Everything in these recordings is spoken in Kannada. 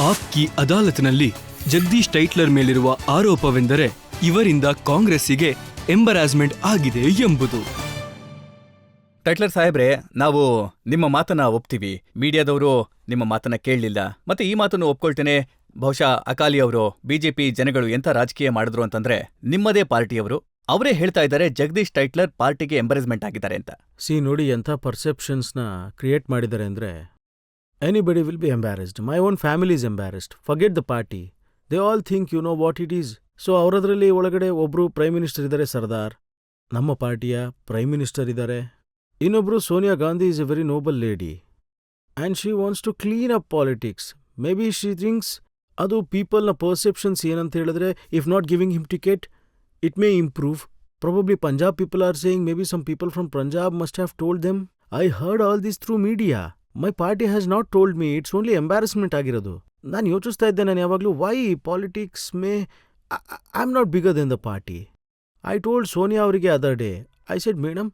ಆಪ್ ಕಿ ಅದಾಲತ್ನಲ್ಲಿ ಜಗದೀಶ್ ಟೈಟ್ಲರ್ ಮೇಲಿರುವ ಆರೋಪವೆಂದರೆ ಇವರಿಂದ ಕಾಂಗ್ರೆಸ್ಸಿಗೆ ಎಂಬರಾಸ್ಮೆಂಟ್ ಆಗಿದೆ ಎಂಬುದು. ಟೈಟ್ಲರ್ ಸಾಹೇಬ್ರೆ, ನಾವು ನಿಮ್ಮ ಮಾತನ್ನ ಒಪ್ತೀವಿ. ಮೀಡಿಯಾದವರು ನಿಮ್ಮ ಮಾತನ್ನ ಕೇಳಲಿಲ್ಲ. ಮತ್ತೆ ಈ ಮಾತನ್ನು ಒಪ್ಕೊಳ್ತೇನೆ. ಬಹುಶಃ ಅಕಾಲಿ ಅವರು, ಬಿಜೆಪಿ ಜನಗಳು ಎಂಥ ರಾಜಕೀಯ ಮಾಡಿದ್ರು ಅಂತಂದ್ರೆ ನಿಮ್ಮದೇ ಪಾರ್ಟಿಯವರು ಅವರೇ ಹೇಳ್ತಾ ಇದ್ದಾರೆ ಜಗದೀಶ್ ಟೈಟ್ಲರ್ ಪಾರ್ಟಿಗೆ ಎಂಬರೇಸ್ಮೆಂಟ್ ಆಗಿದ್ದಾರೆ ಅಂತ. ನೋಡಿ ಎಂಥ ಪರ್ಸೆಪ್ಷನ್ಸ್ನ ಕ್ರಿಯೇಟ್ ಮಾಡಿದ್ದಾರೆ ಅಂದರೆ, anybody will be embarrassed. My own family is embarrassed. Forget the party. They all think you know what it is. So ಅವರದ್ರಲ್ಲಿ ಒಳಗಡೆ ಒಬ್ರು ಪ್ರೈಮ್ ಮಿನಿಸ್ಟರ್ ಇದ್ದಾರೆ, ಸರ್ದಾರ್, ನಮ್ಮ ಪಾರ್ಟಿಯ ಪ್ರೈಮ್ ಮಿನಿಸ್ಟರ್ ಇದ್ದಾರೆ. ಇನ್ನೊಬ್ರು Sonia Gandhi is a very noble lady and she wants to clean up politics. Maybe she thinks ಅದು ಪೀಪಲ್ನ ಪರ್ಸೆಪ್ಷನ್ಸ್ ಏನಂತ ಹೇಳಿದ್ರೆ, if not giving him ticket it may improve. Probably Punjab people are saying maybe some people from Punjab must have told them. I heard all this through media. My party has not told me. It's only embarrassment ಆಗಿರೋದು. ನಾನು ಯೋಚಿಸ್ತಾ ಇದ್ದೆ ನಾನು ಯಾವಾಗಲೂ, why politics may... I'm not bigger than the party. I told Sonia ಅವರಿಗೆ other day, I said, madam,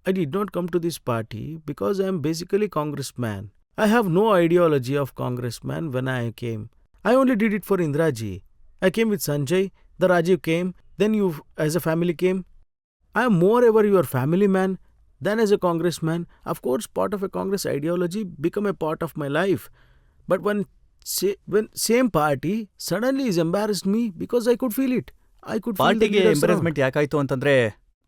I did not come to this party because I am basically congressman. I have no ideology of congressman when I came. I only did it for Indraji. I came with Sanjay, the Rajiv came, then you as a family came. I am moreover your family man than as a congressman. Of course, part of a Congress ideology become a part of my life. But when same party suddenly is embarrassed me because I could feel it. I could feel ಪಾರ್ಟಿಗೆ ಎಂಬರೇಸ್ಮೆಂಟ್ ಯಾಕಾಯ್ತು ಅಂತಂದ್ರೆ,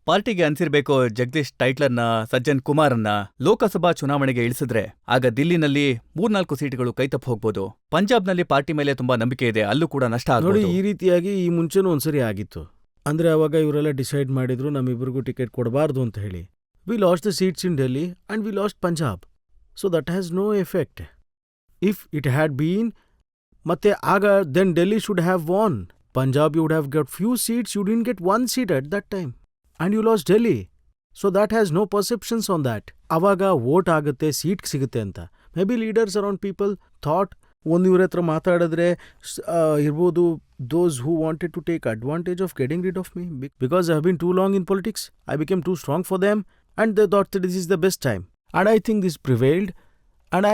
ಪಾರ್ಟಿಗೆ ಅನ್ಸಿರ್ಬೇಕು ಜಗದೀಶ್ ಟೈಟ್ಲರ್ನ, ಸಜ್ಜನ್ ಕುಮಾರ್ನ ಲೋಕಸಭಾ ಚುನಾವಣೆಗೆ ಇಳಿಸಿದ್ರೆ ಆಗ ದಿಲ್ಲಿನಲ್ಲಿ 3-4 ಸೀಟುಗಳು ಕೈತಪ್ಪು ಹೋಗ್ಬೋದು. ಪಂಜಾಬ್ನಲ್ಲಿ ಪಾರ್ಟಿ ಮೇಲೆ ತುಂಬಾ ನಂಬಿಕೆ ಇದೆ, ಅಲ್ಲೂ ಕೂಡ ನಷ್ಟ ನೋಡಿ. ಈ ರೀತಿಯಾಗಿ ಈ ಮುಂಚೆನೂ ಒಂದ್ಸರಿ ಆಗಿತ್ತು. ಅಂದ್ರೆ ಅವಾಗ ಇವರೆಲ್ಲ ಡಿಸೈಡ್ ಮಾಡಿದ್ರು ನಮ್ಮಿಬ್ಬರಿಗೂ ಟಿಕೆಟ್ ಕೊಡಬಾರ್ದು ಅಂತ ಹೇಳಿ. We lost the seats in Delhi and we lost Punjab. So that has no effect. If it had been ಮತ್ತೆ ಆಗ then Delhi should have won. Punjab you would have get few seats. You didn't get 1 seat at that time. And you lost Delhi. So that has no perceptions on that. ಅವಾಗ ವೋಟ್ ಆಗುತ್ತೆ, ಸೀಟ್ ಸಿಗುತ್ತೆ ಅಂತ. May be leaders around people thought ಒಂದು ಇವ್ರ ಹತ್ರ ಮಾತಾಡಿದ್ರೆ ಇರ್ಬೋದು, those who wanted to take advantage of getting rid of me because I have been too long in politics. I became too strong for them and they thought that this is the best time. And I think this prevailed and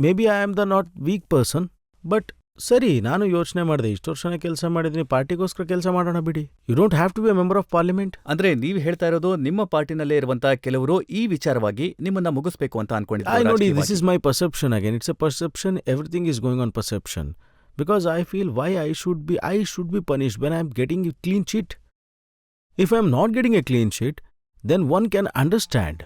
maybe I am the not weak person, but ಸರಿ, ನಾನು ಯೋಚನೆ ಮಾಡಿದೆ, ಇಷ್ಟು ವರ್ಷನೇ ಕೆಲಸ ಮಾಡಿದ್ದೀನಿ, ಪಾರ್ಟಿಗೋಸ್ಕರ ಕೆಲಸ ಮಾಡೋಣ ಬಿಡಿ. You don't have to be a member of parliament. ಅಂದ್ರೆ ನೀವು ಹೇಳ್ತಾ ಇರೋದು ನಿಮ್ಮ ಪಾರ್ಟಿನಲ್ಲೇ ಇರುವಂತಹ ಕೆಲವರು ಈ ವಿಚಾರವಾಗಿ ನಿಮ್ಮನ್ನ ಮುಗಿಸ್ಬೇಕು ಅಂತ ಅನ್ಕೊಂಡಿದ್ದಾರೆ. ನೋಡಿ, this is my perception again. It's A perception. Everything is going on perception. Because I feel why I should be punished when I am getting a clean sheet. If I am not getting a clean sheet, then one can understand.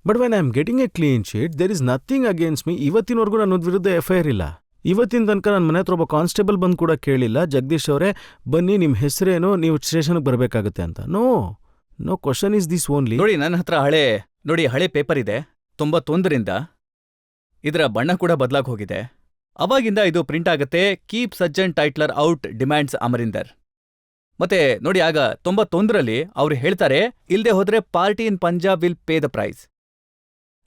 But when I am getting a clean sheet, there is nothing against me. ಇವತ್ತಿನವರೆಗೂ ನನ್ನ ವಿರುದ್ಧ FIR ಇಲ್ಲ. ಇವತ್ತಿನ ತನಕ ನನ್ನ ಮನೆ ಹತ್ರ ಒಬ್ಬ ಕಾನ್ಸ್ಟೇಬಲ್ ಬಂದು ಕೂಡ ಕೇಳಿಲ್ಲ, ಜಗದೀಶ್ ಅವರೇ ಬನ್ನಿ ನಿಮ್ಮ ಹೆಸರೇನು, ನೀವು ಸ್ಟೇಷನ್ಗೆ ಬರಬೇಕಾಗುತ್ತೆ ಅಂತ. No question is this only. ನೋಡಿ, ನನ್ನ ಹತ್ರ ಹಳೆ ಪೇಪರ್ ಇದೆ 91ರಿಂದ. ಇದರ ಬಣ್ಣ ಕೂಡ ಬದಲಾಗಿ ಹೋಗಿದೆ. ಅವಾಗಿಂದ ಇದು ಪ್ರಿಂಟ್ ಆಗತ್ತೆ. Keep Sajjan Tytler out demands Amarinder. ಮತ್ತೆ ನೋಡಿ, ಆಗ 91ರಲ್ಲಿ ಅವ್ರು ಹೇಳ್ತಾರೆ, ಇಲ್ದೆ ಹೋದ್ರೆ party in Punjab will pay the price.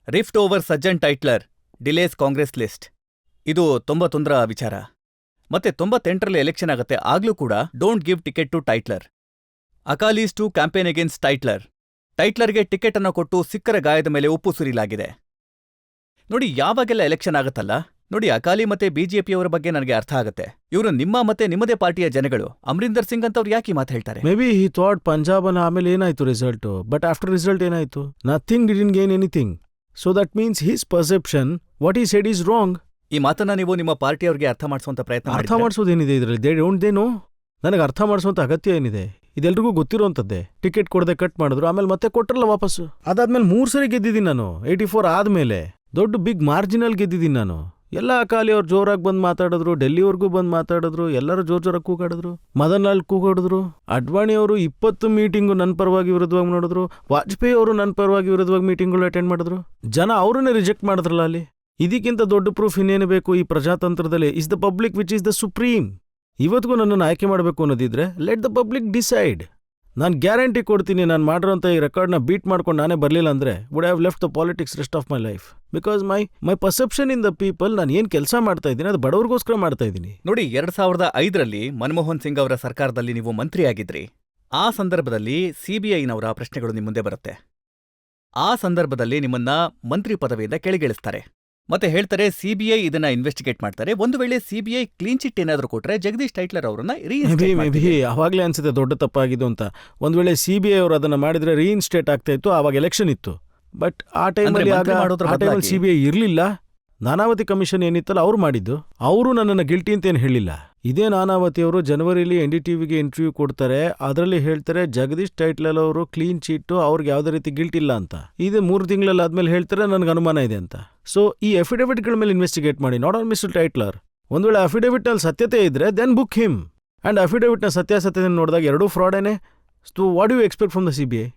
Rift over Sajjan Tytler delays Congress list. ಇದು 91ರ ವಿಚಾರ. ಮತ್ತೆ 98ರಲ್ಲಿ ಎಲೆಕ್ಷನ್ ಆಗತ್ತೆ. ಆಗ್ಲೂ ಕೂಡ don't give ticket to Tytler. Akalis to campaign against Tytler. ಟೈಟ್ಲರ್ಗೆ ಟಿಕೆಟ್ ಅನ್ನು ಕೊಟ್ಟು ಸಿಕ್ಕರ ಗಾಯದ ಮೇಲೆ ಉಪ್ಪು ಸುರಿಲಾಗಿದೆ. ನೋಡಿ, ಯಾವಾಗೆಲ್ಲ ಎಲೆಕ್ಷನ್ ಆಗತ್ತಲ್ಲ, ನೋಡಿ, ಅಕಾಲಿ ಮತ್ತೆ ಬಿಜೆಪಿಯವರ ಬಗ್ಗೆ ನನಗೆ ಅರ್ಥ ಆಗತ್ತೆ. ಇವರು ನಿಮ್ಮ ಮತ್ತೆ ನಿಮ್ಮದೇ ಪಾರ್ಟಿಯ ಜನಗಳು. ಅಮರಿಂದರ್ ಸಿಂಗ್ ಅಂತವ್ರು ಯಾಕೆ ಮಾತು ಹೇಳ್ತಾರೆ? May be he thought Punjab ಅನ್ನ ಆಮೇಲೆ ಏನಾಯ್ತು ರಿಸಲ್ಟ್, ಬಟ್ ಆಫ್ಟರ್ ರಿಸಲ್ಟ್ ಏನಾಯ್ತು? Nothing didn't gain anything. So that means his perception what he said is wrong. ಈ ಮಾತನ್ನ ನೀವು ನಿಮ್ಮ ಪಾರ್ಟಿಯವ್ರಿಗೆ ಅರ್ಥ ಮಾಡಿಸುವಂತ ಪ್ರಯತ್ನ ಅರ್ಥ ಮಾಡಿಸೋದೇನಿದೆ ಇದರಲ್ಲಿ? They know. ನನಗೆ ಅರ್ಥ ಮಾಡಿಸುವಂತ ಅಗತ್ಯ ಏನಿದೆ? ಇದೆಲ್ರಿಗೂ ಗೊತ್ತಿರೋಂಥದ್ದೇ. ಟಿಕೆಟ್ ಕೊಡದೆ ಕಟ್ ಮಾಡಿದ್ರು, ಆಮೇಲೆ ಮತ್ತೆ ಕೊಟ್ರಲ್ಲ ವಾಪಸ್ಸು. ಅದಾದ್ಮೇಲೆ 3 ಸರಿ ಗೆದ್ದಿದ್ದೀನಿ ನಾನು. 84 ಆದ್ಮೇಲೆ ದೊಡ್ಡ ಬಿಗ್ ಮಾರ್ಜಿನಲ್ ಗೆದ್ದಿದ್ದೀನಿ ನಾನು. ಎಲ್ಲ ಅಕಾಲಿ ಅವ್ರು ಜೋರಾಗಿ ಬಂದು ಮಾತಾಡಿದ್ರು, ಡೆಲ್ಲಿವರೆಗೂ ಬಂದು ಮಾತಾಡಿದ್ರು, ಎಲ್ಲರೂ ಜೋರಾಗಿ ಕೂಗಾಡಿದ್ರು, ಮದನ್ ಲಾಲ್ ಕೂಗಾಡಿದ್ರು. ಅಡ್ವಾಣಿ ಅವರು 20 ಮೀಟಿಂಗು ನನ್ನ ಪರವಾಗಿ ವಿರುದ್ಧವಾಗಿ ನೋಡಿದ್ರು. ವಾಜಪೇಯಿ ಅವರು ನನ್ನ ಪರವಾಗಿ ವಿರುದ್ಧವಾಗಿ ಮೀಟಿಂಗ್ಗಳು ಅಟೆಂಡ್ ಮಾಡಿದ್ರು. ಜನ ಅವ್ರನ್ನೇ ರಿಜೆಕ್ಟ್ ಮಾಡಿದ್ರಲ್ಲ ಅಲ್ಲಿ. ಇದಕ್ಕಿಂತ ದೊಡ್ಡ ಪ್ರೂಫ್ ಇನ್ನೇನು ಬೇಕು ಈ ಪ್ರಜಾತಂತ್ರದಲ್ಲಿ? Is the public which is the supreme. ಇವತ್ತಿಗೂ ನನ್ನನ್ನು ಆಯ್ಕೆ ಮಾಡಬೇಕು ಅನ್ನೋದಿದ್ರೆ ಲೆಟ್ ದ ಪಬ್ಲಿಕ್ ಡಿಸೈಡ್. ನಾನು ಗ್ಯಾರಂಟಿ ಕೊಡ್ತೀನಿ, ನಾನು ಮಾಡಿರೋಂಥ ಈ ರೆಕಾರ್ಡ್ನ ಬೀಟ್ ಮಾಡ್ಕೊಂಡು ನಾನೇ ಬರಲಿಲ್ಲ ಅಂದರೆ would have left the politics rest of my life. Because my perception in the people, ನಾನು ಏನು ಕೆಲಸ ಮಾಡ್ತಾ ಇದ್ದೀನಿ ಅದು ಬಡವ್ರಿಗೋಸ್ಕರ ಮಾಡ್ತಾ ಇದ್ದೀನಿ. ನೋಡಿ, 2005ರಲ್ಲಿ ಮನಮೋಹನ್ ಸಿಂಗ್ ಅವರ ಸರ್ಕಾರದಲ್ಲಿ ನೀವು ಮಂತ್ರಿಯಾಗಿದ್ರಿ. ಆ ಸಂದರ್ಭದಲ್ಲಿ ಸಿಬಿಐನವರ ಪ್ರಶ್ನೆಗಳು ನಿಮ್ಮ ಮುಂದೆ ಬರುತ್ತೆ. ಆ ಸಂದರ್ಭದಲ್ಲಿ ನಿಮ್ಮನ್ನ ಮಂತ್ರಿ ಪದವಿಯಿಂದ ಕೆಳಗಿಳಿಸ್ತಾರೆ. ಮತ್ತೆ ಹೇಳ್ತಾರೆ ಸಿಬಿಐ ಇದನ್ನ ಇನ್ವೆಸ್ಟಿಗೇಟ್ ಮಾಡ್ತಾರೆ. ಒಂದು ವೇಳೆ ಸಿಬಿಐ ಕ್ಲೀನ್ ಚಿಟ್ ಏನಾದ್ರು ಕೊಟ್ರೆ ಜಗದೀಶ್ ಟೈಟ್ಲರ್ ಅವರನ್ನ ಮೇ ಬಿ ಅವಾಗಲೇ ಅನ್ಸುತ್ತೆ ದೊಡ್ಡ ತಪ್ಪಾಗಿದ್ದು ಅಂತ. ಒಂದ್ ವೇಳೆ CBI ಅವರು ಅದನ್ನ ಮಾಡಿದ್ರೆ ರೀಇನ್ಸ್ಟೇಟ್ ಆಗ್ತಾ ಇತ್ತು, ಆವಾಗ ಎಲೆಕ್ಷನ್ ಇತ್ತು. ಬಟ್ ಆ ಟೈಮಲ್ಲಿ CBI ಇರಲಿಲ್ಲ. ನಾನಾವತಿ ಕಮಿಷನ್ ಏನಿತ್ತಲ್ಲ ಅವ್ರು ಮಾಡಿದ್ದು. ಅವರು ನನ್ನನ್ನು ಗಿಲ್ಟಿ ಅಂತ ಏನು ಹೇಳಿಲ್ಲ. ಇದೇ ನಾನಾವತಿ ಅವರು ಜನವರಿಲಿ NDTVಗೆ ಇಂಟರ್ವ್ಯೂ ಕೊಡ್ತಾರೆ. ಅದರಲ್ಲಿ ಹೇಳ್ತಾರೆ ಜಗದೀಶ್ ಟೈಟ್ಲರ್ ಅವರು ಕ್ಲೀನ್ ಚೀಟು, ಅವ್ರಿಗೆ ಯಾವುದೇ ರೀತಿ ಗಿಲ್ಟ್ ಇಲ್ಲ ಅಂತ. ಇದು 3 ತಿಂಗಳಲ್ಲಿ ಆದ್ಮೇಲೆ ಹೇಳ್ತಾರೆ ನನಗೆ ಅನುಮಾನ ಇದೆ ಅಂತ. ಸೊ ಈ ಅಫಿಡವಿಟ್ಗಳ ಮೇಲೆ ಇನ್ವೆಸ್ಟಿಗೇಟ್ ಮಾಡಿ, ನಾಟ್ ಆನ್ ಮಿಸ್ಟರ್ ಟೈಟ್ಲರ್. ಒಂದ್ ವೇಳೆ ಅಫಿಡವಿಟ್ ಅಲ್ಲಿ ಸತ್ಯತೆ ಇದ್ರೆ ದೆನ್ ಬುಕ್ ಹಿಮ್. ಅಂಡ್ ಅಫಿಡವಿಟ್ನ ಸತ್ಯಾಸತ್ಯತೆ ನೋಡಿದಾಗ ಎರಡೂ ಫ್ರಾಡೇನೆ. So what you expect from the CBI?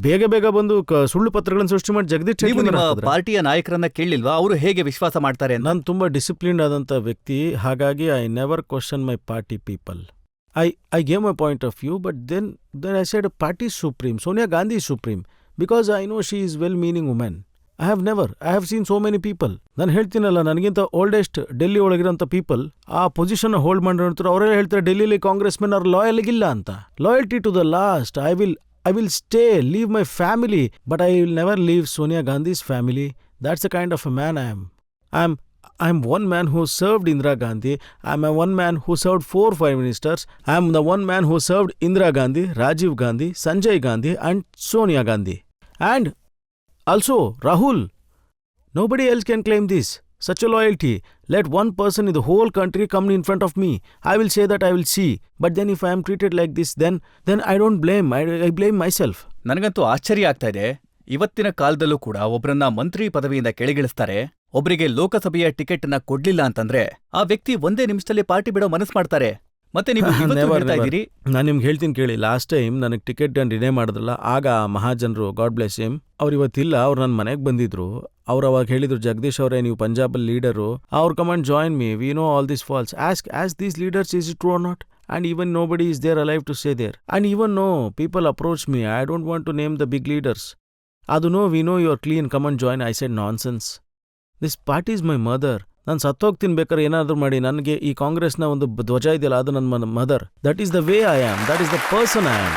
ಬೇಗ ಬಂದು ಸುಳ್ಳು ಪತ್ರಗಳನ್ನು ಸೃಷ್ಟಿ ಮಾಡಿ ಜಗದೀಶ್ ಟೈಟ್ಲರ್ ಪಾರ್ಟಿಯ ನಾಯಕರನ್ನ ಕೇಳಿಲ್ವಾ ಅವರು ಹೇಗೆ ವಿಶ್ವಾಸ ಮಾಡ್ತಾರೆ? ನಾನು ತುಂಬಾ ಡಿಸಿಪ್ಲಿನ್ಡ್ ಆದಂತ ವ್ಯಕ್ತಿ, ಹಾಗಾಗಿ I never question my party people. I gave my point of view, but then I said party supreme, Sonia Gandhi supreme, because I know she is well meaning women. I have seen so many people. ನಾನು ಹೇಳ್ತೀನಲ್ಲ, ನನಗಿಂತ ಓಲ್ಡೆಸ್ಟ್ ಡೆಲ್ಲಿ ಒಳಗಿರೋಂಥ ಪೀಪಲ್ ಆ ಪೊಸಿಷನ್ ಹೋಲ್ಡ್ ಮಾಡಿರ್ತಾರೆ. ಅವರೆಲ್ಲ ಹೇಳ್ತಾರೆ ಡೆಲ್ಲಿಲಿ ಕಾಂಗ್ರೆಸ್ ಮೆನ್ ಅವ್ರ ಲಾಯಲ್ಗಿಲ್ಲ ಅಂತ. Loyalty to the last. I will stay, leave my family, but I will never leave Sonia Gandhi's family. That's the kind of a man I am. I'm one man who served Indira Gandhi. I'm one man who served 4 Prime Ministers. I'm the one man who served Indira Gandhi, Rajiv Gandhi, Sanjay Gandhi and Sonia Gandhi. And also Rahul. Nobody else can claim this. Such a loyalty. Let one person in the whole country come in front of me. I will say that I will see. But then if I am treated like this, then I don't blame. I blame myself. ನನಗಂತೂ ಆಶ್ಚರ್ಯ ಆಗ್ತಾ ಇದೆ. ಇವತ್ತಿನ ಕಾಲದಲ್ಲೂ ಕೂಡ ಒಬ್ರನ್ನ ಮಂತ್ರಿ ಪದವಿಯಿಂದ ಕೆಳಗಿಳಿಸ್ತಾರೆ. ಒಬ್ರಿಗೆ ಲೋಕಸಭೆಯ ಟಿಕೆಟ್ ನ ಕೊಡ್ಲಿಲ್ಲ ಅಂತಂದ್ರೆ ಆ ವ್ಯಕ್ತಿ ಒಂದೇ ನಿಮಿಷದಲ್ಲಿ ಪಾರ್ಟಿ ಬಿಡೋ ಮನಸ್ಸು ಮಾಡ್ತಾರೆ. ಮತ್ತೆ ನೀವು ಹೇಳ್ತಾ ಇದ್ದೀರಿ. ನಾನು ನಿಮ್ಗೆ ಹೇಳ್ತೀನಿ ಕೇಳಿ. ಲಾಸ್ಟ್ ಟೈಮ್ ನನಗೆ ಟಿಕೆಟ್ ಡಿನೇ ಮಾಡಿದ್ರಲ್ಲ, ಆಗ ಮಹಾಜನರು, ಗಾಡ್ ಬ್ಲೆಸ್ ಹಿಮ್, ಅವ್ರು ಇವತ್ತಿಲ್ಲ. ಅವ್ರು ನನ್ನ ಮನೆಗೆ ಬಂದಿದ್ರು. ಅವ್ರು ಅವಾಗ ಹೇಳಿದ್ರು, ಜಗದೀಶ್ ಅವರೇ ನೀವು ಪಂಜಾಬಲ್ಲಿ ಲೀಡರು, ಅವ್ರು command join me, we know all this false. As these leaders, is it true or not? And even nobody is there alive to say there. And even no, people approach me. I don't want to name the big leaders. Adu no, we know you're clean, come and join. I said nonsense. This party is my mother. ನಾನು ಸತ್ತೋಗ್ತೀನಿ ಬೇಕಾದ್ರೆ ಏನಾದರೂ ಮಾಡಿ. ನನಗೆ ಈ ಕಾಂಗ್ರೆಸ್ನ ಒಂದು ಧ್ವಜ ಇದೆಯಲ್ಲ, ಅದು ನನ್ನ mother. That is the way I am. That is the person I am.